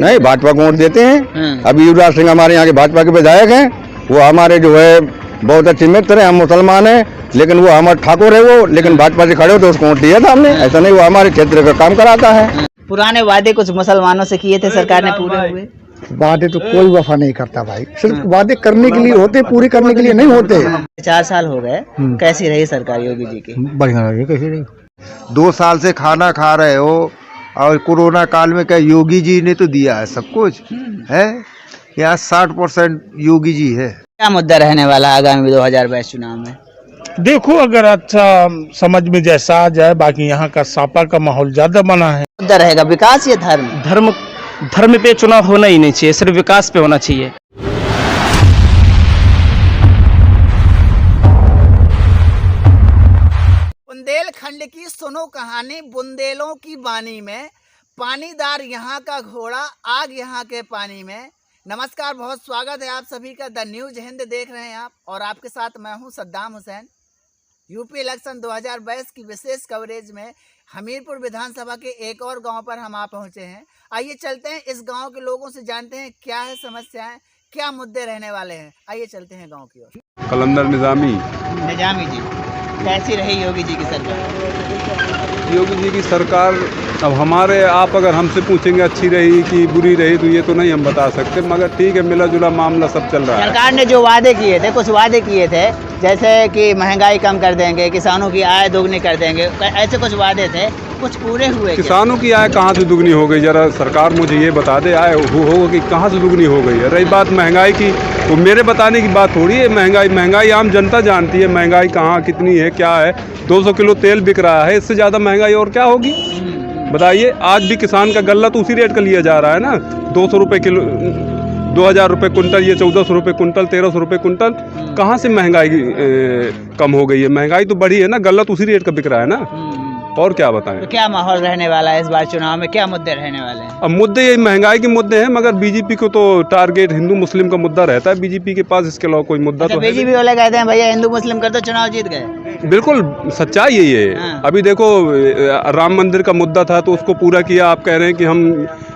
नहीं, भाजपा को वोट देते हैं। अभी युवराज सिंह हमारे यहाँ के भाजपा के विधायक हैं, वो हमारे जो है बहुत अच्छे मित्र हैं। हम मुसलमान हैं, लेकिन वो हमारे ठाकुर है वो, लेकिन भाजपा से खड़े हो तो उसको वोट दिया था हमने। ऐसा नहीं, वो हमारे क्षेत्र का काम कराता है। पुराने वादे कुछ मुसलमानों से किए थे, सरकार ने पूरे हुए? वादे तो कोई वफा नहीं करता भाई, सिर्फ वादे करने के लिए होते, पूरी करने के लिए नहीं होते। 4 साल हो गए, कैसी रही सरकार योगी जी की? बढ़िया रही, कैसी रही? 2 साल से खाना खा रहे हो, और कोरोना काल में क्या योगी जी ने तो दिया है सब कुछ है। यहाँ 60% योगी जी है। क्या मुद्दा रहने वाला आगामी 2022 चुनाव में? देखो, अगर अच्छा समझ में जैसा आ जाए, बाकी यहाँ का सापा का माहौल ज्यादा बना है। मुद्दा रहेगा विकास या धर्म? धर्म पे चुनाव होना ही नहीं चाहिए, सिर्फ विकास पे होना चाहिए। बुंदेलखंड की सुनो कहानी, बुंदेलों की बानी में, पानीदार यहाँ का घोड़ा, आग यहाँ के पानी में। नमस्कार, बहुत स्वागत है आप सभी का। द न्यूज हिंद देख रहे हैं आप, और आपके साथ मैं हूँ सद्दाम हुसैन। यूपी इलेक्शन 2022 की विशेष कवरेज में हमीरपुर विधानसभा के एक और गांव पर हम आ पहुंचे हैं। आइए चलते हैं, इस गांव के लोगों से जानते हैं क्या है समस्याएं, क्या मुद्दे रहने वाले हैं। आइए चलते हैं गांव की ओर। कलंदर निजामी जी, कैसी रही योगी जी की सरकार? योगी जी की सरकार, अब हमारे आप अगर हमसे पूछेंगे अच्छी रही कि बुरी रही, तो ये तो नहीं हम बता सकते, मगर ठीक है, मिला जुला मामला सब चल रहा है। सरकार ने जो वादे किए थे, कुछ वादे किए थे, जैसे कि महंगाई कम कर देंगे, किसानों की आय दोगुनी कर देंगे, ऐसे कुछ वादे थे, कुछ पूरे हुए? किसानों की आय कहाँ से दुगनी हो गई? जरा सरकार मुझे ये बता दे, आय हो कि कहाँ से दुगनी हो गई है। रही बात महंगाई की, तो मेरे बताने की बात थोड़ी है। महंगाई आम जनता जानती है, महंगाई कहाँ कितनी है, क्या है। 200 किलो तेल बिक रहा है, इससे ज़्यादा महंगाई और क्या होगी बताइए। आज भी किसान का गल्ला तो उसी रेट का लिया जा रहा है ना, 200 रुपये किलो, 2000 रुपये कुंटल, ये 1400 रुपये कुंटल, 1300 रुपये कुंटल। कहाँ से महंगाई कम हो गई है? महंगाई तो बढ़ी है ना, गल्ला तो उसी रेट का बिक रहा है ना। और क्या बताएं? तो क्या माहौल रहने वाला है इस बार चुनाव में, क्या मुद्दे रहने वाले हैं? अब मुद्दे ये महंगाई के मुद्दे हैं, मगर बीजेपी को तो टारगेट हिंदू मुस्लिम का मुद्दा रहता है बीजेपी के पास, इसके अलावा कोई मुद्दा तो बीजेपी वाले कहते हैं भैया हिंदू मुस्लिम कर तो चुनाव जीत गए। बिल्कुल सच्चाई यही है। हाँ। अभी देखो, राम मंदिर का मुद्दा था तो उसको पूरा किया, आप कह रहे हैं कि हम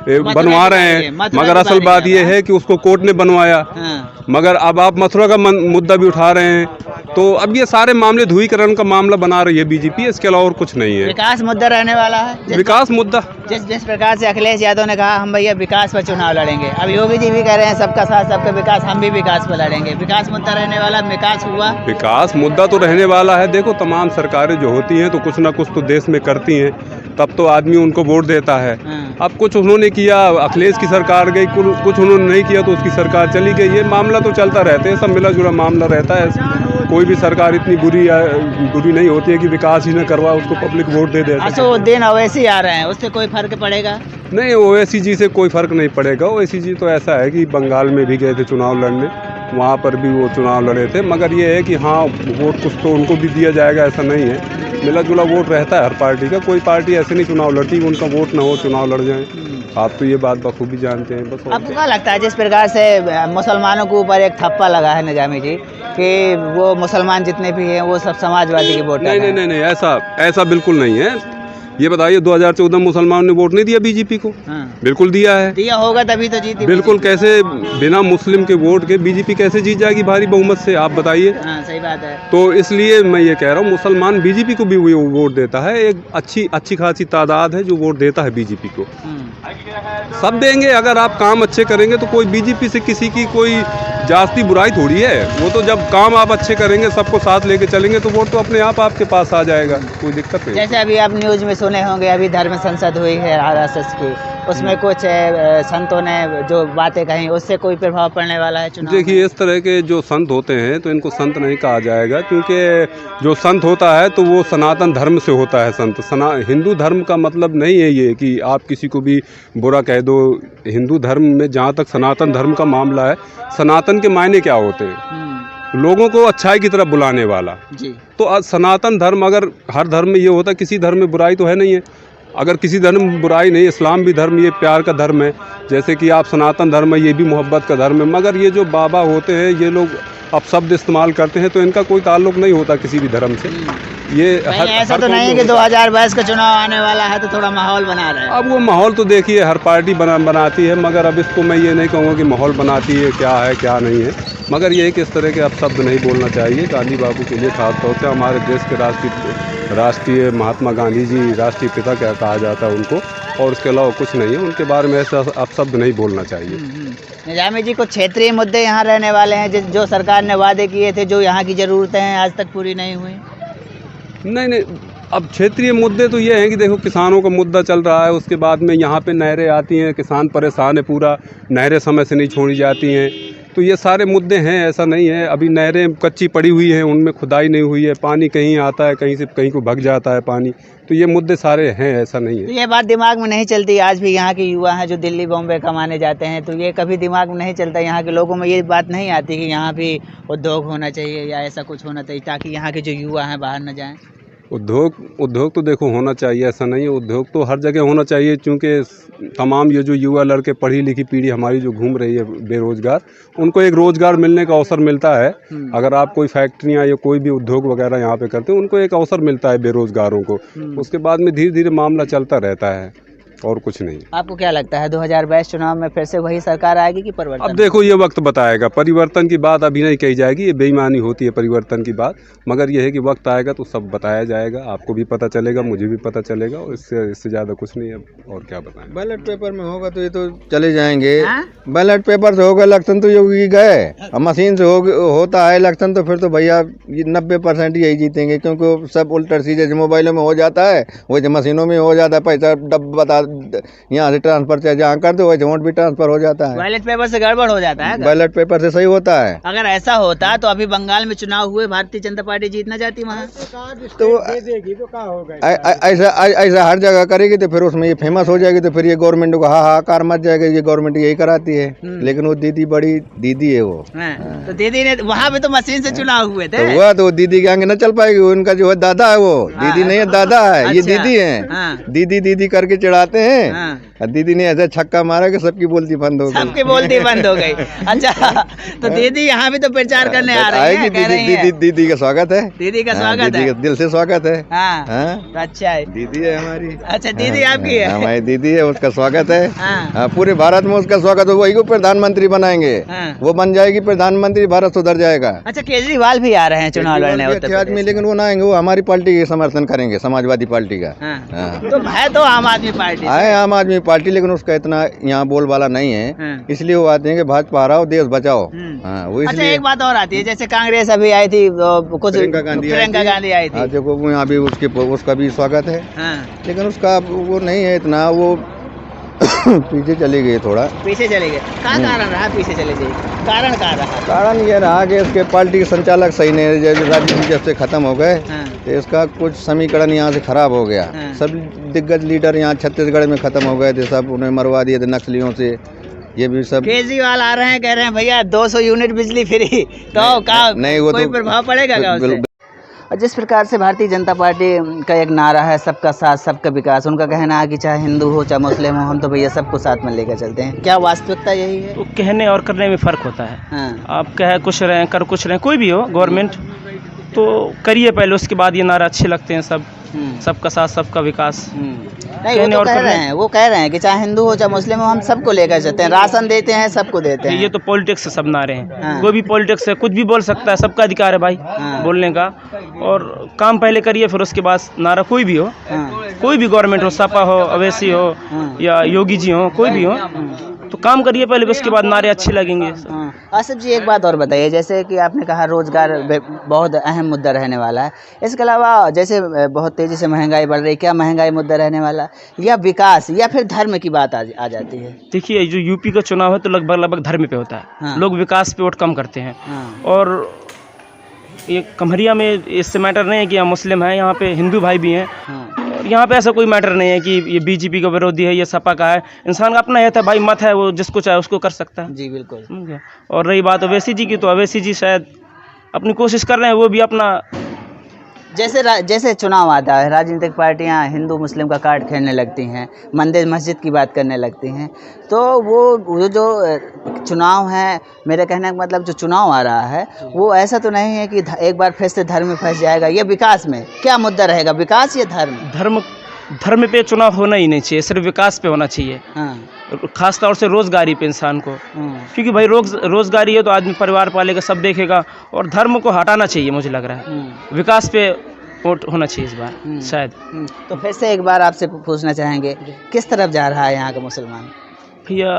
बनवा रहे हैं, मगर असल बात ये है कि उसको कोर्ट ने बनवाया। हाँ। मगर अब आप मथुरा का मुद्दा भी उठा रहे हैं, तो अब ये सारे मामले ध्रुवीकरण का मामला बना रही है बीजेपी, इसके अलावा और कुछ नहीं है। विकास मुद्दा रहने वाला है, विकास मुद्दा। जिस प्रकार से अखिलेश यादव ने कहा हम भैया विकास पर चुनाव लड़ेंगे, अब योगी जी भी कह रहे हैं सबका साथ सबका विकास, हम भी विकास पर लड़ेंगे। विकास मुद्दा रहने वाला, विकास हुआ, विकास मुद्दा तो रहने वाला है। देखो, तमाम सरकारें जो होती हैं तो कुछ ना कुछ तो देश में करती हैं, तब तो आदमी उनको वोट देता है। अब कुछ उन्होंने किया, अखिलेश की सरकार गई, कुछ उन्होंने नहीं किया तो उसकी सरकार चली गई। ये मामला तो चलता रहता है, सब मिला जुला मामला रहता है। कोई भी सरकार इतनी बुरी नहीं होती है कि विकास ही न करवा उसको पब्लिक वोट दे देता है। असदुद्दीन ओवैसी आ रहे हैं, उससे कोई फर्क पड़ेगा? नहीं, ओवैसी जी से कोई फर्क नहीं पड़ेगा। ओवैसी जी तो ऐसा है कि बंगाल में भी गए थे चुनाव लड़ने, वहाँ पर भी वो चुनाव लड़े थे, मगर ये है कि हाँ, वोट कुछ तो उनको भी दिया जाएगा, ऐसा नहीं है। मिला जुला वोट रहता है हर पार्टी का, कोई पार्टी ऐसे नहीं चुनाव लड़ती कि उनका वोट ना हो, चुनाव लड़ जाए। आप तो ये बात बखूबी जानते हैं। बस आपको क्या लगता है, जिस प्रकार से मुसलमानों के ऊपर एक थप्पा लगा है निजामी जी कि वो मुसलमान जितने भी हैं वो सब समाजवादी की वोट? नहीं, ऐसा बिल्कुल नहीं है। ये बताइए, 2014 मुसलमानों ने वोट नहीं दिया बीजेपी को? हाँ। बिल्कुल दिया है। दिया होगा तभी तो जीती। बिल्कुल, कैसे बिना मुस्लिम के वोट के बीजेपी कैसे जीत जाएगी भारी बहुमत से, आप बताइए। हाँ, सही बात है। तो इसलिए मैं ये कह रहा हूँ, मुसलमान बीजेपी को भी वोट देता है। एक अच्छी खासी तादाद है जो वोट देता है बीजेपी को। सब देंगे, अगर आप काम अच्छे करेंगे तो कोई बीजेपी से किसी की कोई जास्ती बुराई थोड़ी है। वो तो जब काम आप अच्छे करेंगे, सबको साथ लेके चलेंगे, तो वोट तो अपने आप आपके पास आ जाएगा, कोई दिक्कत नहीं। जैसे अभी आप न्यूज में सुने होंगे, अभी धर्म संसद हुई है RSS की, उसमें कुछ संतों ने जो बातें कही, उससे कोई प्रभाव पड़ने वाला है चुनाव? देखिए, इस तरह के जो संत होते हैं तो इनको संत नहीं कहा जाएगा, क्योंकि जो संत होता है तो वो सनातन धर्म से होता है संत। हिंदू धर्म का मतलब नहीं है ये कि आप किसी को भी बुरा कह दो। हिंदू धर्म में जहाँ तक सनातन धर्म का मामला है, सनातन के मायने क्या होते हैं? लोगों को अच्छाई की तरफ बुलाने वाला जी। तो सनातन धर्म, अगर हर धर्म में ये होता, किसी धर्म में बुराई तो है नहीं है। अगर किसी धर्म में बुराई नहीं, इस्लाम भी धर्म ये प्यार का धर्म है, जैसे कि आप सनातन धर्म है, ये भी मोहब्बत का धर्म है। मगर ये जो बाबा होते हैं, ये लोग अब शब्द इस्तेमाल करते हैं, तो इनका कोई ताल्लुक़ नहीं होता किसी भी धर्म से। ये नहीं, ऐसा तो नहीं है कि 2022 का चुनाव आने वाला है तो थोड़ा माहौल बना रहे हैं। अब वो माहौल तो देखिए हर पार्टी बनाती है, मगर अब इसको मैं ये नहीं कहूँगा कि माहौल बनाती है क्या नहीं है, मगर ये कि इस तरह के अब शब्द नहीं बोलना चाहिए। गांधी बाबू के लिए खासतौर से हमारे देश के राष्ट्रीय महात्मा गांधी जी राष्ट्रीय पिता क्या कहा जाता है उनको, और उसके अलावा कुछ नहीं है। उनके बारे में ऐसा अब शब्द नहीं बोलना चाहिए। निजामी जी, कुछ क्षेत्रीय मुद्दे यहाँ रहने वाले हैं जो सरकार ने वादे किए थे, जो यहाँ की ज़रूरतें हैं आज तक पूरी नहीं हुई। नहीं, अब क्षेत्रीय मुद्दे तो ये हैं कि देखो किसानों का मुद्दा चल रहा है, उसके बाद में यहाँ पे नहरें आती हैं, किसान परेशान है पूरा, नहरें समय से नहीं छोड़ी जाती हैं, तो ये सारे मुद्दे हैं। ऐसा नहीं है, अभी नहरें कच्ची पड़ी हुई हैं, उनमें खुदाई नहीं हुई है, पानी कहीं आता है, कहीं से कहीं को भग जाता है पानी, तो ये मुद्दे सारे हैं, ऐसा नहीं है। तो ये बात दिमाग में नहीं चलती आज भी यहाँ के युवा हैं जो दिल्ली बॉम्बे कमाने जाते हैं, तो ये कभी दिमाग में नहीं चलता, यहाँ के लोगों में ये बात नहीं आती कि यहाँ भी उद्योग होना चाहिए या ऐसा कुछ होना चाहिए ताकि यहाँ के जो युवा हैं बाहर न जाएं। उद्योग तो देखो होना चाहिए, ऐसा नहीं है, उद्योग तो हर जगह होना चाहिए, क्योंकि तमाम ये जो युवा लड़के पढ़ी लिखी पीढ़ी हमारी जो घूम रही है बेरोजगार, उनको एक रोज़गार मिलने का अवसर मिलता है। अगर आप कोई फैक्ट्रियाँ या कोई भी उद्योग वगैरह यहाँ पे करते हैं, उनको एक अवसर मिलता है बेरोजगारों को, उसके बाद में धीरे धीरे मामला चलता रहता है, और कुछ नहीं। आपको क्या लगता है 2022 चुनाव में फिर से वही सरकार आएगी कि परिवर्तन? अब देखो ये वक्त बताएगा, परिवर्तन की बात अभी नहीं कही जाएगी, ये बेईमानी होती है परिवर्तन की बात, मगर ये है कि वक्त आएगा तो सब बताया जाएगा, आपको भी पता चलेगा, मुझे भी पता चलेगा, और इससे ज़्यादा कुछ नहीं है, और क्या बताएं। बैलेट पेपर में होगा तो ये तो चले जाएंगे। बैलेट पेपर से होगा इलेक्शन तो योगी गए, अब मशीन से होता है इलेक्शन तो फिर तो भैया 90% यही जीतेंगे, क्योंकि सब उल्टा सीधे मोबाइलों में हो जाता है, वैसे मशीनों में हो जाता है, पैसा डब्बा बता यहाँ से ट्रांसफर चाहे जहाँ कर दो वैसे वोट भी ट्रांसफर हो जाता है। बैलेट पेपर से गड़बड़ हो जाता है? बैलेट पेपर से सही होता है। अगर ऐसा होता तो अभी बंगाल में चुनाव हुए, भारतीय जनता पार्टी जीतना जाती वहाँ तो ऐसा हर जगह करेगी तो फिर उसमें ये फेमस हो जाएगी, तो फिर ये गवर्नमेंट को हाहाकार मच जाएगा, ये गवर्नमेंट यही कराती है। लेकिन वो दीदी बड़ी दीदी है वो, तो दीदी ने वहाँ पे तो मशीन से चुनाव हुए थे, तो हुआ तो दीदी के आगे न चल पाएगी, उनका जो है दादा है वो, दीदी नहीं है दादा है, ये दीदी है, दीदी दीदी करके चिढ़ाते हैं, दीदी ने ऐसा छक्का मारा कि सबकी बोलती बंद हो गई, सबकी बोलती बंद हो गई। अच्छा, तो दीदी यहाँ भी तो प्रचार करने आ रही है, कह रही है। दीदी का स्वागत है, दीदी का स्वागत है, दिल से स्वागत है। तो अच्छा है, दीदी है हमारी। अच्छा, दीदी आपकी है? हमारी दीदी है, उसका स्वागत है। पूरे भारत में उसका स्वागत हो, वही को प्रधानमंत्री बनाएंगे, वो बन जाएगी प्रधानमंत्री, भारत सुधर जाएगा। अच्छा, केजरीवाल भी आ रहे हैं चुनाव लड़ने उत्तर प्रदेश में, लेकिन वो ना आएंगे, वो हमारी पार्टी के समर्थन करेंगे, समाजवादी पार्टी का। तो है तो आम आदमी पार्टी है, आम आदमी पार्टी, लेकिन उसका इतना यहाँ बोलबाला नहीं है, इसलिए वो आते हैं कि भाजपा हराओ देश बचाओ। वो अच्छा, एक बात और आती है, जैसे कांग्रेस अभी आई थी, कुछ प्रियंका गांधी आई थी, देखो वो यहाँ भी उसका भी स्वागत है, लेकिन उसका वो नहीं है इतना, वो पीछे चली गई, थोड़ा पीछे चले गए। क्या कारण रहा पीछे चले गई? कारण क्या रहा? कारण ये रहा कि इसके पार्टी के संचालक सही नहीं, राजनीति जब से खत्म हो गए तो इसका कुछ समीकरण यहाँ से खराब हो गया। सब दिग्गज लीडर यहाँ छत्तीसगढ़ में खत्म हो गए थे, सब उन्हें मरवा दिए थे नक्सलियों से, ये भी सब। केजरीवाल आ रहे हैं, कह रहे हैं भैया 200 यूनिट बिजली फ्री, तो नहीं वो कोई प्रभाव पड़ेगा क्या उससे? और जिस प्रकार से भारतीय जनता पार्टी का एक नारा है सबका साथ सबका विकास, उनका कहना है कि चाहे हिंदू हो चाहे मुस्लिम हो, हम तो भैया सबको साथ में लेकर चलते हैं। क्या वास्तविकता यही है? तो कहने और करने में फ़र्क होता है। आप कह कुछ रहे कर कुछ रहे, कोई भी हो गवर्नमेंट तो करिए पहले, उसके बाद ये नारा अच्छे लगते हैं सब, सबका साथ सबका विकास। नहीं, वो तो कह रहे हैं, वो कह रहे हैं कि चाहे हिंदू हो चाहे मुस्लिम हो, हम सबको लेकर चलते हैं, राशन देते हैं, सबको देते हैं। ये तो पॉलिटिक्स से सब नारे हैं, कोई भी पॉलिटिक्स है, कुछ भी बोल सकता है, सबका अधिकार है भाई बोलने का, और काम पहले करिए फिर उसके बाद नारा कोई भी हो, कोई भी गवर्नमेंट हो, सपा हो, अवैसी हो या योगी जी हो, कोई भी हो, तो काम करिए पहले, उसके बाद नारे अच्छे लगेंगे। आसिफ जी, एक बात और बताइए, जैसे कि आपने कहा रोजगार बहुत अहम मुद्दा रहने वाला है, इसके अलावा जैसे बहुत तेज़ी से महंगाई बढ़ रही, क्या महंगाई मुद्दा रहने वाला, या विकास, या फिर धर्म की बात आ जाती है? देखिए, जो यूपी का चुनाव है तो लगभग धर्म पे होता है, लोग विकास पे वोट कम करते हैं, और ये कमरिया में इससे मैटर नहीं है कि यहाँ मुस्लिम है, यहाँ पे हिंदू भाई भी हैं, और यहाँ पे ऐसा कोई मैटर नहीं है कि ये बीजेपी का विरोधी है, ये सपा का है, इंसान का अपना है भाई, मत है, वो जिसको चाहे उसको कर सकता है। जी बिल्कुल। और रही बात अवैसी जी की, तो अवैसी जी शायद अपनी कोशिश कर रहे हैं, वो भी अपना, जैसे चुनाव आता है राजनीतिक पार्टियां हिंदू मुस्लिम का कार्ड खेलने लगती हैं, मंदिर मस्जिद की बात करने लगती हैं, तो वो जो चुनाव है, मेरे कहने का मतलब जो चुनाव आ रहा है वो ऐसा तो नहीं है कि एक बार फिर से धर्म में फंस जाएगा। ये विकास में क्या मुद्दा रहेगा, विकास या धर्म? धर्म पे चुनाव होना ही नहीं चाहिए, सिर्फ विकास पे होना चाहिए। हाँ। खास तौर से रोजगारी पे इंसान को, क्योंकि भाई रोजगारी है तो आदमी परिवार पालेगा, सब देखेगा, और धर्म को हटाना चाहिए। मुझे लग रहा है विकास पे वोट होना चाहिए इस बार शायद। तो फिर से एक बार आपसे पूछना चाहेंगे, किस तरफ जा रहा है यहाँ का मुसलमान? भैया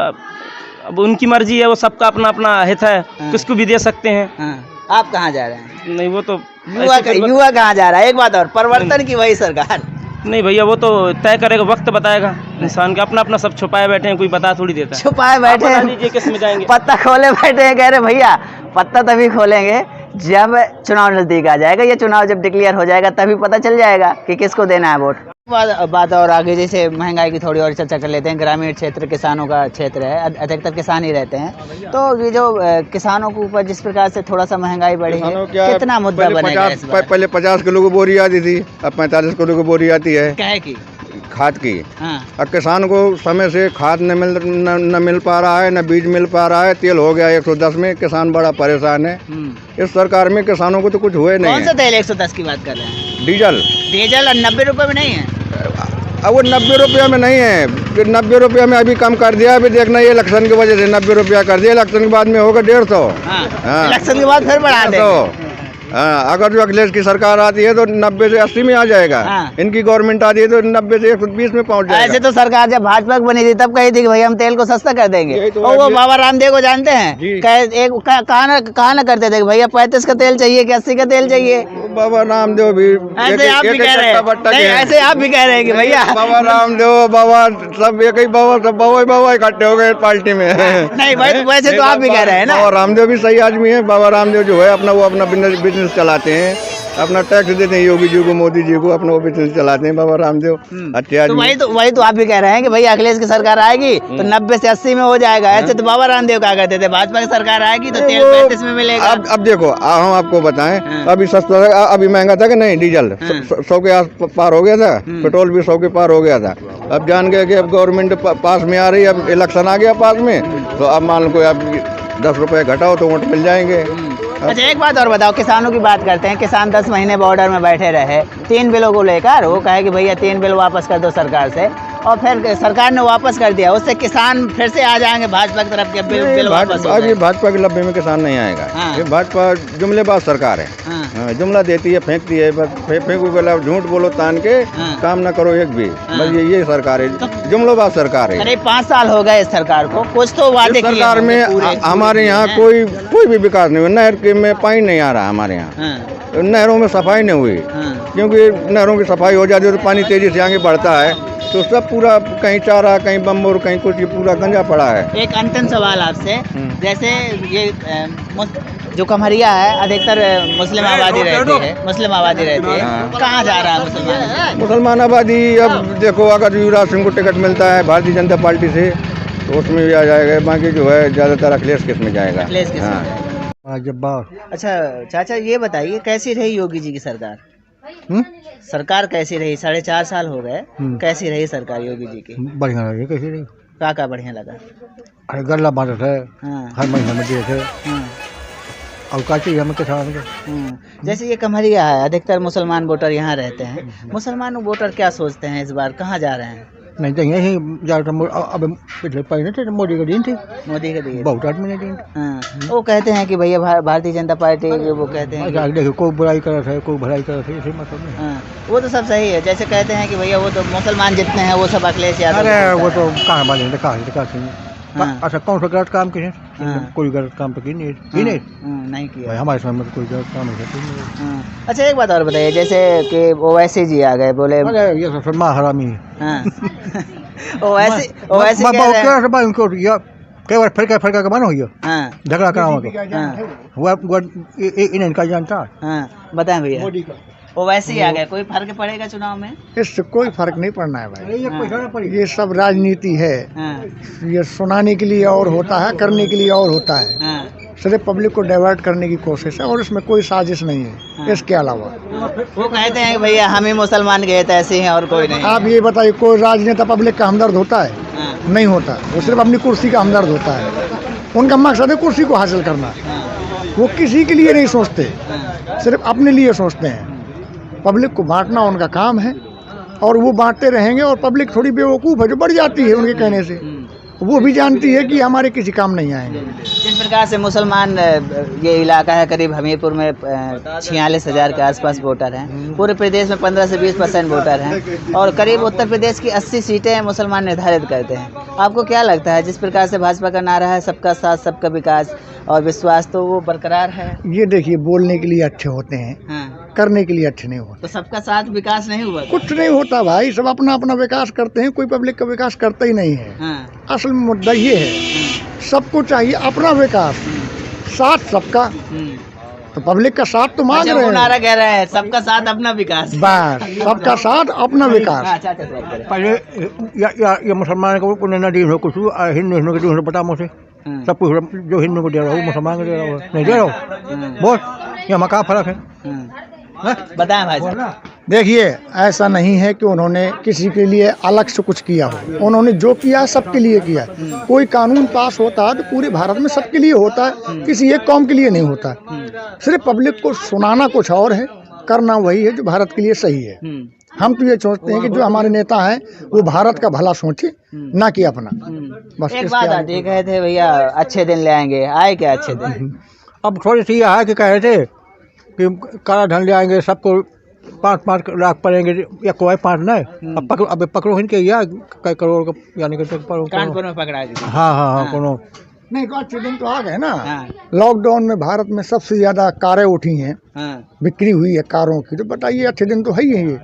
अब उनकी मर्जी है, वो सबका अपना अपना हित है, किसको भी दे सकते हैं। आप कहाँ जा रहे हैं? नहीं वो तो युवा कहाँ जा रहा है? एक बात और, परिवर्तन की वही सरकार? नहीं भैया, वो तो तय करेगा, वक्त बताएगा। इंसान के अपना अपना सब छुपाए बैठे हैं, कोई बता थोड़ी देता है। छुपाए बैठे हैं, किस में जाएंगे? पत्ता खोले बैठे हैं। कह रहे भैया पत्ता तभी खोलेंगे जब चुनाव नजदीक आ जाएगा, या चुनाव जब डिक्लेयर हो जाएगा तभी पता चल जाएगा कि किसको देना है वोट। बात और आगे, जैसे महंगाई की थोड़ी और चर्चा कर लेते हैं। ग्रामीण क्षेत्र किसानों का क्षेत्र है, अधिकतर किसान ही रहते हैं, तो ये जो किसानों के ऊपर जिस प्रकार से थोड़ा सा महंगाई बढ़ी है, कितना मुद्दा बनेगा इस बार? पहले 50 किलो की बोरी आती थी, अब 45 किलो की बोरी आती है क्या की खाद की। हाँ। अब किसान को समय से खाद न मिल पा रहा है, न बीज मिल पा रहा है। तेल हो गया 110 में, किसान बड़ा परेशान है। इस सरकार में किसानों को तो कुछ हुए नहीं। कौन सा तेल 110 की बात कर रहे हैं? डीजल 90 रुपए में नहीं है। अब वो 90 रुपया में नहीं है, 90 रुपया में अभी कम कर दिया। अभी देखना ये इलेक्शन की वजह से 90 रुपया कर दिया, इलेक्शन के बाद में होगा 150। इलेक्शन के बाद फिर बढ़ा देंगे। हाँ, अगर जो अखिलेश की सरकार आती है तो 90 से 80 में आ जाएगा। इनकी गवर्नमेंट आती है तो 90 से 120 में पहुंच जाएगा। ऐसे तो सरकार जब भाजपा बनी थी तब कही थी कि भाई हम तेल को सस्ता कर देंगे। तो वो बाबा रामदेव को जानते हैं, कहा ना करते थे कि भैया 35 का तेल चाहिए कि 80 का तेल चाहिए। बाबा रामदेव भी ऐसे आप भी कह रहे हैं, ऐसे आप भी कह रहे हैं कि भैया बाबा रामदेव बाबा सब एक ही बाबा, सब बाबा इकट्ठे हो गए पार्टी में। नहीं भाई, वैसे तो आप भी कह रहे हैं ना। बाबा रामदेव भी सही आदमी है। बाबा रामदेव जो है अपना बिजनेस चलाते हैं, अपना टैक्स देते हैं योगी जी को, मोदी जी को, अपना वो बिजनेस चलाते हैं बाबा रामदेव। अच्छे आदमी। तो वही तो आप भी कह रहे हैं कि भैया अखिलेश की सरकार आएगी तो 90 से 80 में हो जाएगा। ऐसे तो बाबा रामदेव कहा करते थे भाजपा की सरकार आएगी तो तेल 35 में मिलेगा। अब देखो हम आपको बताएं, अभी सस्ता था, अभी महंगा था कि नहीं? डीजल 100 के आस पार हो गया था, पेट्रोल भी 100 के पार हो गया था। अब जान गए कि अब गवर्नमेंट पास में आ रही है, अब इलेक्शन आ गया पास में, तो अब मान लो अब 10 रुपए घटाओ तो वोट मिल जाएंगे। अच्छा एक बात और बताओ, किसानों की बात करते हैं। किसान 10 महीने बॉर्डर में बैठे रहे 3 बिलों को लेकर, वो कहे कि भैया 3 बिल वापस कर दो सरकार से, और फिर सरकार ने वापस कर दिया। उससे किसान फिर से आ जाएंगे भाजपा की तरफ के बिल वापस हो अभी भाजपा के लब्बे में किसान नहीं आएगा। ये भाजपा जुमलेबाज सरकार है। जुमला देती है, फेंकती है, बस फेंकू गला, झूठ बोलो तान के, काम ना करो एक भी। बस ये सरकार है, जुमलेबाज सरकार है। अरे 5 साल हो गए इस सरकार को, कुछ तो वादे किए सरकार में हमारे यहाँ कोई भी विकास नहीं हुआ। नहर के में पानी नहीं आ रहा हमारे यहाँ, नहरों में सफाई नहीं हुई, क्योंकि नहरों की सफाई हो जाती है तो पानी तेजी से आगे बढ़ता है, तो सब पूरा कहीं चारा, कहीं बम्बोर, कहीं कुछ, ये पूरा गंजा पड़ा है। एक अंतिम सवाल आपसे, जैसे ये जो कमरिया है अधिकतर मुस्लिम आबादी रहती है, कहाँ जा रहा है मुसलमान आबादी? अब देखो, अगर युवराज सिंह को टिकट मिलता है भारतीय जनता पार्टी से तो उसमें भी आ जाएगा, बाकी जो है ज्यादातर अखिलेश किस में जाएगा। अच्छा चाचा ये बताइए, कैसी रही योगी जी की सरकार? सरकार कैसी रही? 4.5 साल हो गए, कैसी रही सरकार योगी जी की? बढ़िया लगी। कैसी रही? क्या बढ़िया लगा? अरे गल्ला बांटे थे, हर महीने में दिए थे, और क्या चाहिए हमें किसान को? जैसे ये कमरिया है, अधिकतर मुसलमान वोटर यहाँ रहते हैं, मुसलमान वोटर क्या सोचते हैं इस बार, कहाँ जा रहे हैं? नहीं तो यही अब पिछले पहले थे मोदी का दिन थे, मोदी का दिन, बहुत आदमी दिन। वो कहते हैं कि भैया भारतीय जनता पार्टी, वो कहते हैं देखो कोई बुराई कर रहा है, कोई भलाई कर रहा है, इसी मतलब नहीं। वो तो सब सही है। जैसे कहते हैं कि भैया वो तो मुसलमान जितने हैं वो सब अखिलेश यादव। अरे वो तो कहाँ वाले कहाँ अच्छा कौन सा गलत काम किए? कोई गलत काम तो की नहीं किया हमारे समय में, कोई गलत काम नहीं। अच्छा एक बात और बताइए, जैसे कि ओवैसी जी आ गए, बोले ये सब माँ हरामी ओवैसी कई बार फरका का मानो झगड़ा कराओ इनका जानता है। बताएं भैया, ओवैसी आ गए, कोई फर्क पड़ेगा चुनाव में? इससे कोई फर्क नहीं पड़ना है भाई। ये सब राजनीति है, ये सुनाने के लिए और होता है, करने के लिए और होता है। सिर्फ पब्लिक को डाइवर्ट करने की कोशिश है, और इसमें कोई साजिश नहीं है इसके अलावा। वो कहते हैं कि भैया हम ही मुसलमान गए थे, ऐसे हैं और कोई नहीं। आप ये बताइए, कोई राजनेता पब्लिक का हमदर्द होता है? नहीं होता। वो सिर्फ अपनी कुर्सी का हमदर्द होता है। उनका मकसद है कुर्सी को हासिल करना। वो किसी के लिए नहीं सोचते, सिर्फ अपने लिए सोचते हैं। पब्लिक को बांटना उनका काम है और वो बांटते रहेंगे। और पब्लिक थोड़ी बेवकूफ़ है जो बढ़ जाती है उनके कहने से, वो भी जानती है कि हमारे किसी काम नहीं आएंगे। जिस प्रकार से मुसलमान ये इलाका है, करीब हमीरपुर में 46,000 के आसपास वोटर हैं, पूरे प्रदेश में 15 से 20% वोटर हैं और करीब उत्तर प्रदेश की 80 सीटें मुसलमान निर्धारित करते हैं। आपको क्या लगता है जिस प्रकार से भाजपा का नारा है सबका साथ सबका विकास और विश्वास, तो वो बरकरार है? ये देखिए, बोलने के लिए अच्छे होते हैं, करने के लिए अच्छे नहीं होते। तो सबका साथ विकास नहीं हुआ? कुछ नहीं होता भाई, सब अपना अपना विकास करते हैं, कोई पब्लिक का विकास करता ही नहीं है। असल में मुद्दा ये है, सबको चाहिए अपना विकास, साथ सबका। तो पब्लिक का साथ तो मांग रहे हैं। नारा कह रहे हैं सबका साथ अपना विकास, बस सबका साथ अपना विकास। पहले ये मुसलमान को नहीं दी हो, कुछ हिंदू को दी बता मुझे सब कुछ जो हिंदू को दे रहा हूँ मुसलमान को दे रहा हूँ, नहीं दे रहा हूँ। बोल ये हमारा क्या फर्क है? बताएं भाई साहब। देखिए, ऐसा नहीं है कि उन्होंने किसी के लिए अलग से कुछ किया हो। उन्होंने जो किया है सबके लिए किया है। कोई कानून पास होता है तो पूरे भारत में सबके लिए होता है, किसी एक कौम के लिए नहीं होता। सिर्फ पब्लिक को सुनाना कुछ और है, करना वही है जो भारत के लिए सही है। हम तो ये सोचते हैं कि जो हमारे नेता हैं वो भारत का भला सोचे, ना कि अपना। बस एक बात आप देख रहे थे भैया, अच्छे दिन ले आएंगे, आए क्या अच्छे दिन? अब थोड़ी सी है कि कह रहे थे कि काला धन ले आएंगे, सबको 5-5 लाख पड़ेंगे या कोई 5 नहीं। अब पकड़ो इनके या कई करोड़ का, यानी कि कानपुर में पकड़ा गया। हाँ कोनो नहीं तो अच्छे दिन तो आ गए ना। लॉकडाउन में भारत में सबसे ज्यादा कारें उठी हैं, बिक्री हुई है कारों की, तो बताइए अच्छे दिन तो है ही है ये।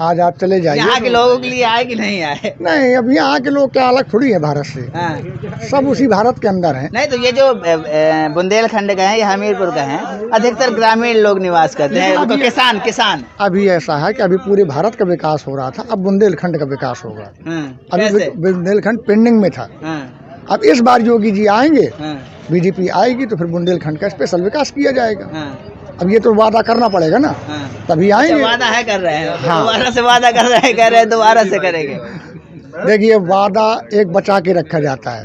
आज आप चले जाइए, यहाँ के लोगों के लिए आए कि नहीं आए? नहीं, अब यहाँ के लोग क्या अलग थोड़ी है भारत से, सब उसी भारत के अंदर हैं। नहीं तो ये जो बुंदेलखंड का है, ये हमीरपुर का है, अधिकतर ग्रामीण लोग निवास करते हैं, तो किसान। अभी ऐसा है कि अभी पूरे भारत का विकास हो रहा था, अब बुंदेलखंड का विकास होगा। अभी बुंदेलखंड पेंडिंग में था। अब इस बार योगी जी आएंगे, बीजेपी आएगी तो फिर बुंदेलखंड का स्पेशल विकास किया जाएगा। अब ये तो वादा करना पड़ेगा ना, तभी आएंगे। वादा है कर रहे हैं, दोबारा से वादा कर रहे हैं, कह रहे हैं दोबारा से करेंगे। देखिए, वादा एक बचा के रखा जाता है,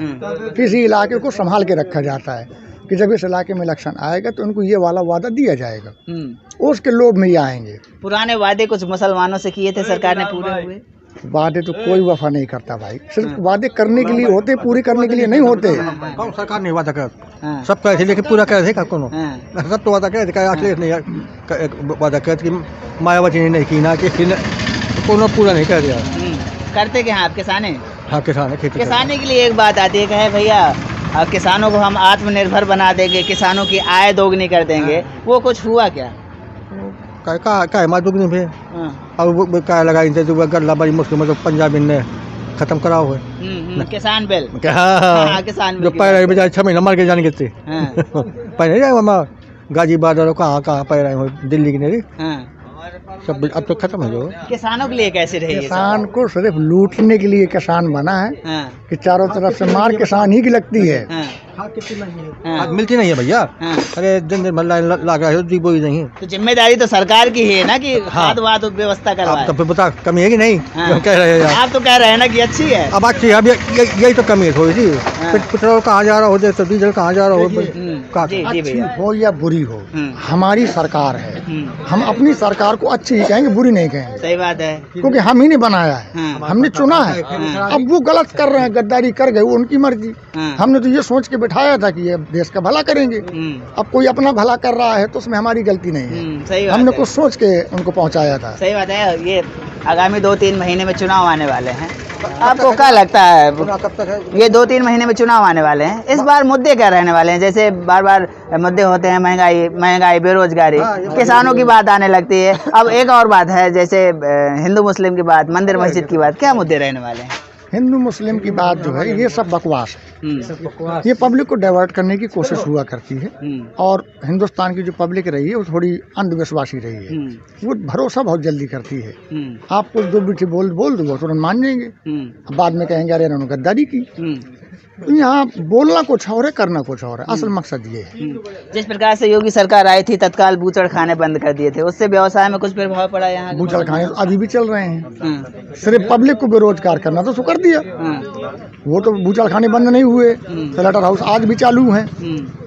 किसी इलाके को संभाल के रखा जाता है कि जब इस इलाके में इलेक्शन आएगा तो उनको ये वाला वादा दिया जाएगा। उसके लोभ में ये आएंगे। पुराने वादे कुछ मुसलमानों से किए थे, सरकार ने पूरे हुए? वादे तो कोई वफा नहीं करता भाई, सिर्फ वादे करने के लिए होते, पूरी करने के लिए नहीं होते। सरकार नहीं वादा कर, सब कह रहे लेकिन पूरा कर रहे कौन? सब तो वादा कर नहीं, वादा कर कि मायावती ने नहीं की ना, कि कोनो पूरा नहीं कर दिया। करते क्या आप किसाने? हाँ किसान है, खेती किसानी के लिए एक बात आती है, कहे भैया किसानों को हम आत्मनिर्भर बना देंगे, किसानों की आय दोगुनी कर देंगे, वो कुछ हुआ क्या? क्या दुगनी पे अब क्या लगाई गल्ला बड़ी मुश्किल मतलब पंजाबी ने खत्म करा हुआ है किसान बिल। किसान जो पैर बेचारे 6 महीना मर के जाने के पहले जाए गाजीबाद और कहाँ पैर आए हुए दिल्ली की नहीं सब अब तो खत्म है। जो किसानों के लिए कैसे रही? किसान को सिर्फ लूटने के लिए किसान बना है कि चारों तरफ से मार किसान ही की लगती है। मिलती नहीं है भैया। अरे दिन दिन लग रहा है, बोई नहीं। तो जिम्मेदारी तो सरकार की है ना कि खाद वाद व्यवस्था करवाए। तो फिर बता कमी है कि नहीं? कह रहे हैं आप तो कह रहे हैं ना कि अच्छी है। अब अच्छी है, अब यही तो कमी है थोड़ी सी। पेट्रोल कहाँ जा रहा हो, तो डीजल कहाँ जा रहा हो, अच्छी हो या बुरी हो, हमारी सरकार है, हम अपनी सरकार को अच्छी ही कहेंगे, बुरी नहीं कहेंगे। सही बात है, क्योंकि हम ही ने बनाया है, हमने चुना है। अब वो गलत कर रहे हैं, गद्दारी कर गए, वो उनकी मर्जी। हमने तो ये सोच के बिठाया था कि ये देश का भला करेंगे। अब कोई अपना भला कर रहा है तो उसमें हमारी गलती नहीं है, सही बात हमने है। कुछ सोच के उनको पहुंचाया था। सही बात है। ये आगामी 2-3 महीने में चुनाव आने वाले हैं, आपको क्या लगता है? ये 2-3 महीने में चुनाव आने वाले हैं, इस बार मुद्दे क्या रहने वाले हैं? जैसे बार बार मुद्दे होते हैं, महंगाई, बेरोजगारी, किसानों की बात आने लगती है। अब एक और बात है, जैसे हिंदू मुस्लिम की बात, मंदिर मस्जिद की बात, क्या मुद्दे रहने वाले हैं? हिंदू मुस्लिम की बात जो है ये सब बकवास है। ये पब्लिक को डाइवर्ट करने की कोशिश हुआ करती है, और हिंदुस्तान की जो पब्लिक रही है वो थोड़ी अंधविश्वासी रही है। वो भरोसा बहुत जल्दी करती है। आपको जो भी बोल दो वो तुरंत मान जाएंगे, बाद में कहेंगे अरे इन्होंने गद्दारी की। यहाँ बोलना कुछ और है, करना कुछ और है। असल मकसद ये है। जिस प्रकार से योगी सरकार आई थी, तत्काल बूचड़ खाने बंद कर दिए थे, उससे व्यवसाय में कुछ प्रभाव पड़ा यहाँ? बूचड़ खाने अभी भी चल रहे हैं। सिर्फ पब्लिक को बेरोजगार करना तो कर दिया। वो तो बूचड़ खाने बंद नहीं हुए, स्लॉटर हाउस आज भी चालू हैं।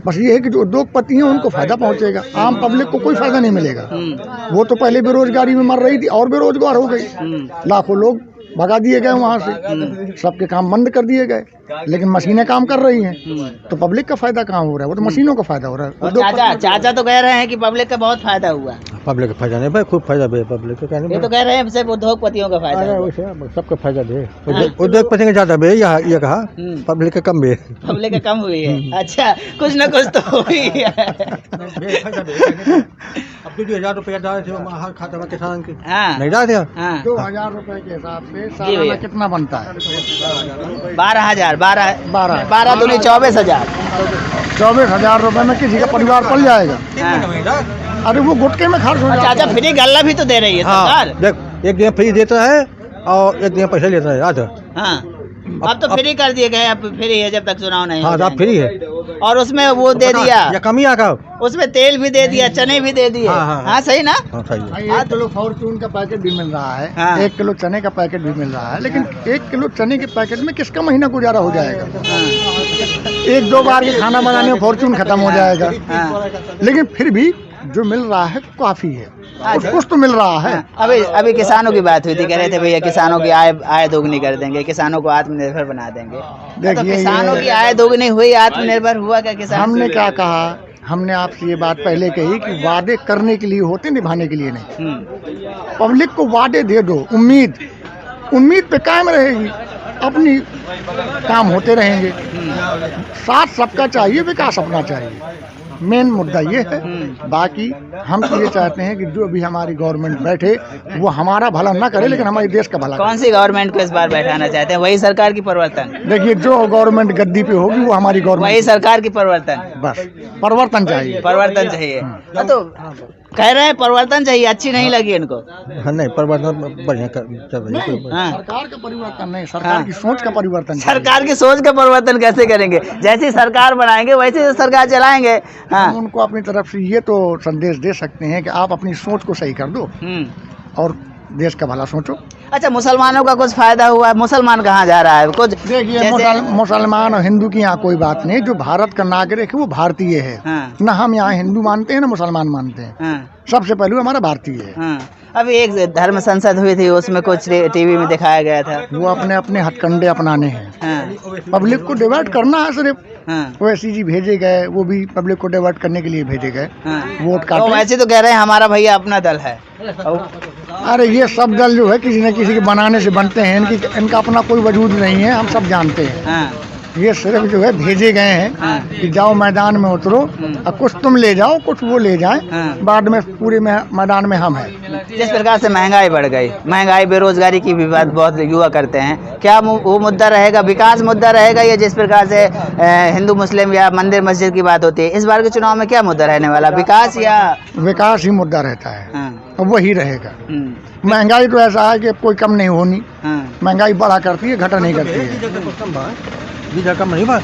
बस ये है कि जो उद्योगपति हैं उनको फायदा पहुंचेगा, आम पब्लिक को कोई फायदा नहीं मिलेगा। वो तो पहले बेरोजगारी में मर रही थी और बेरोजगार हो गई। लाखों लोग भगा दिए गए वहाँ से, सबके काम बंद कर दिए गए, लेकिन मशीनें काम कर रही हैं, तो पब्लिक का फायदा कहाँ हो रहा है? वो तो मशीनों का फायदा हो रहा है। चाचा तो कह रहे हैं कि पब्लिक का बहुत फायदा हुआ। पब्लिक का फायदा नहीं भाई, खूब फायदा भाई पब्लिक का। ये तो कह रहे हैं सिर्फ उद्योगपतियों का फायदा हुआ। सबका फायदा दे, उद्योगपति का ज्यादा भाई, ये कहा पब्लिक का कम भी, पब्लिक का कम हुई है। अच्छा, कुछ न कुछ तो हुई है। अब 2,000 रुपया हर खाता में किसान के नहीं डाल दिया। 2,000 रुपए के हिसाब से सालाना कितना बनता है? 12,000, 12 दूनी 24,000। 24,000 रुपए में किसी का परिवार पल जाएगा? अरे वो गुटके में खर्च हो जाता है। चाचा फ्री गल्ला भी तो दे रही है सरकार। देख, एक दिन फ्री देता है और एक दिन पैसे लेता है, याद है? हाँ, अब तो फ्री कर दिए गए, अब फ्री है जब तक चुनाव नहीं। हाँ, अब फ्री है। और उसमें वो दे दिया, या कमी आका, उसमें तेल भी दे दिया, चने भी दे दिए। हाँ, सही ना? हाँ, सही है। 1 किलो फॉर्चून का पैकेट भी मिल रहा है, हाँ। 1 किलो चने का पैकेट भी मिल रहा है, लेकिन 1 किलो चने के पैकेट में किसका महीना गुजारा हो जाएगा? 1-2 बार के खाना बनाने में फॉर्चून खत्म हो जाएगा। लेकिन फिर भी जो मिल रहा है काफी है, कुछ तो मिल रहा है। अभी किसानों की बात हुई थी, कह रहे थे भैया किसानों की आय दोगुनी कर देंगे, किसानों को आत्मनिर्भर बना देंगे। तो किसानों की आय दोगुनी हुई, आत्मनिर्भर हुआ क्या किसान? हमने क्या कहा? हमने आपसे ये बात पहले कही कि वादे करने के लिए होते, निभाने के लिए नहीं। पब्लिक को वादे दे दो, उम्मीद पे कायम रहेगी, अपनी काम होते रहेंगे। साथ सबका चाहिए, विकास अपना चाहिए, मेन मुद्दा ये है। बाकी हम तो ये चाहते हैं कि जो भी हमारी गवर्नमेंट बैठे वो हमारा भला ना करे, लेकिन हमारे देश का भला। कौन सी गवर्नमेंट को इस बार बैठाना चाहते हैं? वही सरकार की परिवर्तन? देखिए, जो गवर्नमेंट गद्दी पे होगी वो हमारी गवर्नमेंट, वही सरकार की परिवर्तन। बस परिवर्तन चाहिए, परिवर्तन चाहिए। तो कह रहे हैं परिवर्तन चाहिए, अच्छी नहीं लगी इनको? नहीं, परिवर्तन बढ़िया चल रही है। सरकार का परिवर्तन नहीं, सरकार की सोच का परिवर्तन। सरकार की सोच का परिवर्तन कैसे करेंगे? जैसी सरकार बनाएंगे वैसे सरकार चलाएंगे। हम उनको अपनी तरफ से ये तो संदेश दे सकते हैं कि आप अपनी सोच को सही कर दो और देश का भला सोचो। अच्छा, मुसलमानों का कुछ फायदा हुआ है? मुसलमान कहाँ जा रहा है? कुछ देखिए, मुसलमान और हिंदू की यहाँ कोई बात नहीं। जो भारत का नागरिक है वो भारतीय है। न हम यहाँ हिंदू मानते हैं, न मुसलमान मानते हैं। सबसे पहले हमारा भारतीय है। अभी एक धर्म संसद हुई थी, उसमें कुछ टीवी में दिखाया गया था। वो अपने अपने हथकंडे अपनाने हैं। पब्लिक को डिवाइड करना है सिर्फ। वो SCG भेजे गए, वो भी पब्लिक को डिवाइड करने के लिए भेजे गए। वोट का वैसे तो कह रहे हैं हमारा भैया अपना दल है। अरे ये सब दल जो है किसी न किसी के बनाने से बनते हैं, इनका अपना कोई वजूद नहीं है, हम सब जानते हैं। ये सिर्फ जो है भेजे गए हैं कि जाओ मैदान में उतरो और कुछ तुम ले जाओ, कुछ वो ले जाएं, बाद में पूरे मैदान में हम हैं। जिस प्रकार से महंगाई बढ़ गई, महंगाई बेरोजगारी की भी बात बहुत युवा करते हैं, क्या वो मुद्दा रहेगा, विकास मुद्दा रहेगा? या जिस प्रकार से हिंदू मुस्लिम या मंदिर मस्जिद की बात होती है, इस बार के चुनाव में क्या मुद्दा रहने वाला? विकास या विकास ही मुद्दा रहता है, वही रहेगा। महंगाई तो ऐसा है कि कोई कम नहीं होनी, महंगाई बढ़ा करती है, घटा नहीं करती है। कम नहीं बात।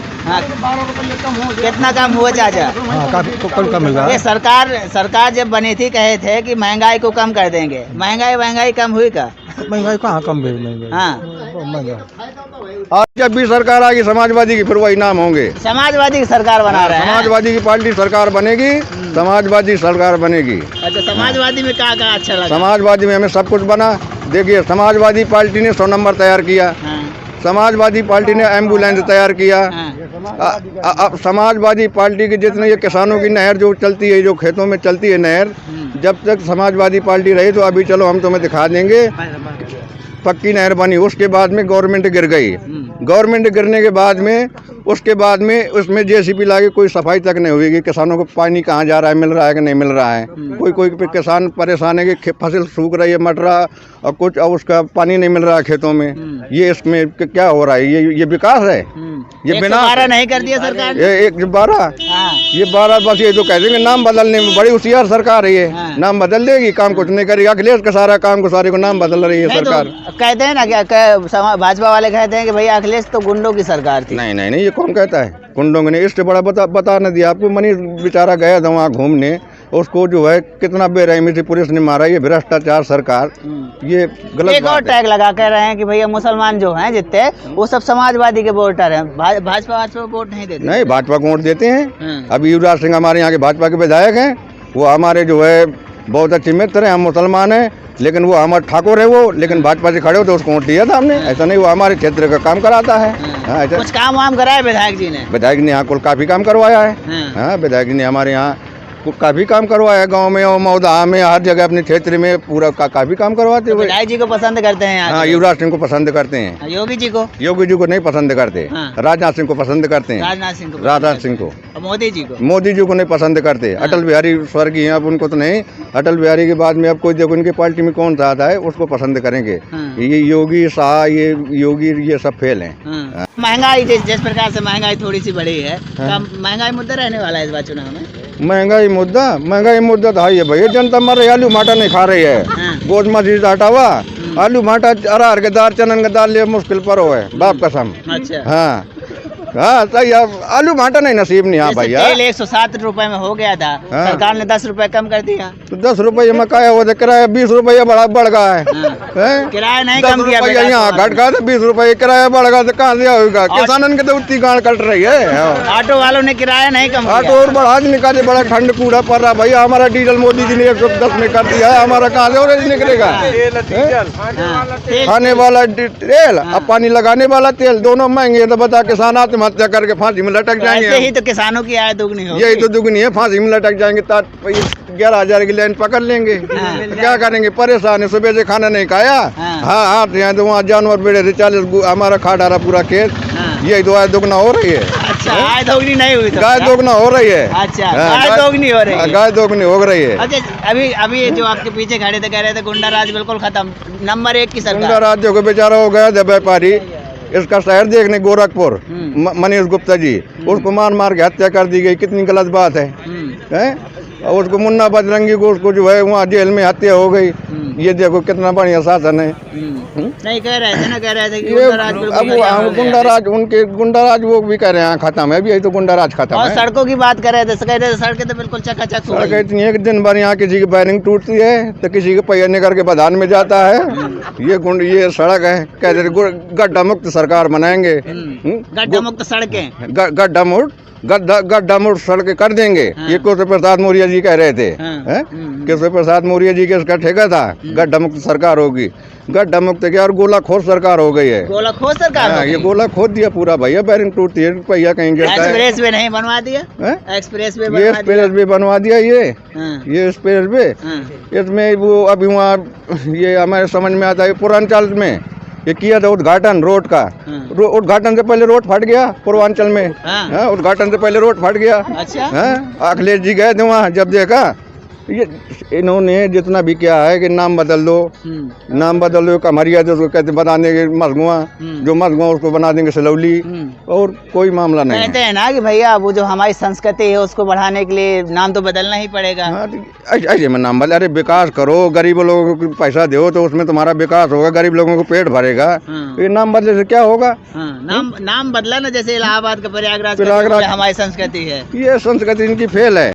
कितना कम हुआ चाचा? काफी कम हुआ। ये सरकार जब बनी थी कहे थे कि महंगाई को कम कर देंगे। महंगाई कम हुई का? महंगाई कहाँ कम हुई? और जब भी सरकार आएगी समाजवादी की, फिर वही नाम होंगे। समाजवादी की सरकार बना रहे हैं। समाजवादी की पार्टी सरकार बनेगी, समाजवादी सरकार बनेगी। अच्छा, समाजवादी में क्या अच्छा लगा? समाजवादी में हमें सब कुछ बना। देखिए, समाजवादी पार्टी ने 100 नंबर तैयार किया, समाजवादी पार्टी ने एम्बुलेंस तैयार किया। अब समाजवादी पार्टी की जितने ये किसानों की नहर जो चलती है, जो खेतों में चलती है नहर, जब तक समाजवादी पार्टी रही तो अभी चलो हम तुम्हें दिखा देंगे, पक्की नहर बनी। उसके बाद में गवर्नमेंट गिर गई। गवर्नमेंट गिरने के बाद में उसके बाद में उसमें JCB लाके कोई सफाई तक नहीं हुई कि किसानों को पानी कहाँ जा रहा है, मिल रहा है कि नहीं मिल रहा है। कोई किसान परेशान है कि फसल सूख रही है, मटरा और कुछ और उसका पानी नहीं मिल रहा है खेतों में, ये इसमें क्या हो रहा है? ये विकास है? ये बिना 112 नहीं कर दिया सरकार ने? ये 112 ये 12 बस ये तो कह देंगे नाम बदलने में, बड़ी होशियार सरकार है ये। नाम बदल देगी, काम कुछ नहीं करेगी। अखिलेश का सारा काम को सारे को नाम बदल रही है सरकार। कहते हैं ना क्या भाजपा वाले कहते हैं कि भैया अखिलेश तो गुंडों की सरकार थी। नहीं नहीं नहीं, ये कौन कहता है गुंडों ने? इससे बड़ा बता न दिया आपको। मनीष बेचारा गया था वहाँ घूमने, उसको जो है कितना बेरहमी से पुलिस ने मारा। ये भ्रष्टाचार सरकार, ये गलत एक और टैग लगा कर रहे हैं कि भैया मुसलमान जो हैं जितने वो सब समाजवादी के वोटर हैं, भाजपा वोट नहीं देते। नहीं, भाजपा को वोट देते हैं। अभी युवराज सिंह हमारे यहाँ के भाजपा के विधायक हैं, वो हमारे जो है बहुत अच्छे मित्र हैं। हम मुसलमान हैं, लेकिन वो हमारे ठाकुर है वो, लेकिन भाजपा से खड़े हो तो उसको वोट दिया था हमने। ऐसा नहीं, वो हमारे क्षेत्र का काम कराता है। ऐसा कुछ काम वाम कराया विधायक जी ने? विधायक ने यहाँ कुल काफी काम करवाया है। हाँ, विधायक ने हमारे यहाँ काफी काम करवाया, गांव में और मौदा में, हर जगह अपने क्षेत्र में पूरा काफी काम करवाते हुए। विधायक जी को पसंद करते हैं? हाँ, युवराज सिंह को पसंद करते हैं। योगी जी को? योगी जी को नहीं पसंद करते। राजनाथ सिंह को पसंद करते हैं। राजनाथ सिंह को। मोदी जी को? मोदी जी को नहीं पसंद करते। अटल बिहारी स्वर्गीय हैं, अब उनको तो नहीं। अटल बिहारी के बाद में अब कोई देखो इनकी पार्टी में कौन सा आता है, उसको पसंद करेंगे। ये योगी शाह, ये योगी, ये सब फेल हैं। महंगाई जिस प्रकार से महंगाई थोड़ी सी बढ़ी है, महंगाई मुद्दा रहने वाला है इस बार चुनाव में? महंगाई मुद्दा तो है भैया। जनता मर रही है, आलू माटा नहीं खा रही है। गोद मजीद हटावा, आलू माटा अरहर के दाल, चनन के दाल ले मुश्किल पर हो है, बाप कसम। अच्छा। हाँ हाँ, सही। आलू माटा नहीं नसीब नहीं। हाँ भैया, तेल 107 रुपए में हो गया था, सरकार ने 10 रुपए कम कर दिया। तो 10 रुपये में क्या हो, किराया 20 रुपये बढ़ गया है। किराया नहीं कम किया, यहाँ घट गया, 20 रुपये किराया बढ़ गया, तो कहाँ से होगा? किसानन के तो उतनी गांड कट रही है। ऑटो वालों ने किराया नहीं कम किया। ऑटो और बढ़ा निकाले, बड़ा ठंड कूड़ा पड़ रहा भैया। हमारा डीजल मोदी जी ने 110 में कर दिया है, हमारा कहाँ से और निकलेगा? खाने वाला तेल अब पानी लगाने वाला तेल दोनों महंगे, तो बता किसान आत्महत्या करके फांसी में लटक जाएंगे। ऐसे ही तो किसानों की आय दुगनी होगी। यही तो दुगनी है, फांसी में लटक जाएंगे। 11,000 की लाइन पकड़ लेंगे, क्या करेंगे? परेशान है, सुबह से खाना नहीं खाया। हाँ हाँ, तो वहाँ जानवर बेड़े थे 40, हमारा खा डाला पूरा खेत। यही तो आय दुगना हो रही है। अच्छा, आय दोगुनी नहीं हुई तो गाय दोगुना हो रही है। अच्छा, गाय दोगुनी हो रही है। गाय दोगुनी हो रही है। अच्छा, अभी जो आपके पीछे खड़े थे कह रहे थे गुंडा राज बिल्कुल खत्म, नंबर 1 की सरकार। गुंडा राज जो बेचारा हो गया था व्यापारी, इसका शहर देखने गोरखपुर, मनीष गुप्ता जी, उसको मार मार के हत्या कर दी गई। कितनी गलत बात है? और उसको मुन्ना बजरंगी को, उसको जो है वहाँ जेल में हत्या हो गई। ये देखो कितना बढ़िया शासन है। नहीं कह रहे थे ना, कह रहे थे कि गुंडाराज, उनके गुंडाराज वो भी कह रहे हैं खत्म है। अभी यही तो गुंडाराज खत्म है। सड़कों की बात कर रहे थे, कह रहे थे सड़कें तो बिल्कुल चकाचक हो गई। इतनी एक दिन भर यहाँ किसी की बैरिंग टूटती है तो किसी के पहिया निकल के बदान में जाता है। ये सड़क है, कहते थे गड्ढा मुक्त सरकार बनाएंगे। गड्ढा मुक्त सड़कें, गड्ढा मुक्त सड़कें कर देंगे। ये केशव प्रसाद मौर्य जी कह रहे थे। केशव प्रसाद मौर्य जी के इसका ठेका था, गड्ढा मुक्त सरकार होगी। गड्ढा मुक्त क्या, और गोला खोद सरकार हो गई है। गोला खोद सरकार? हाँ, ये गोला खोद दिया पूरा भैया। बैरिंग टूटती है, पहिया कहीं गिरता है। एक्सप्रेस वे नहीं बनवा दिया? एक्सप्रेस वे बनवा दिया। ये एक्सप्रेस वे, इसमें वो अभी वहाँ ये हमारे समझ में आता है पूर्वांचल में ये किया था उद्घाटन रोड का। उद्घाटन से पहले रोड फट गया पूर्वांचल में। उद्घाटन से पहले रोड फट गया। अच्छा। अखिलेश जी गए थे वहाँ, जब देखा ये इन्होंने जितना भी किया है कि नाम बदल दो, कमरिया जो उसको कहते बना देंगे मसगुआ, जो मसगुआ उसको बना देंगे सलौली, और कोई मामला नहीं। कहते हैं ना कि भैया वो जो हमारी संस्कृति है उसको बढ़ाने के लिए नाम तो बदलना ही पड़ेगा। ऐसे में नाम बदल, अरे विकास करो, गरीब लोगों को पैसा दो तो उसमें तुम्हारा विकास होगा, गरीब लोगों को पेट भरेगा। ये नाम बदलने से क्या होगा? नाम बदला ना, जैसे इलाहाबाद का प्रयागराज हमारी संस्कृति है। ये संस्कृति इनकी फेल है।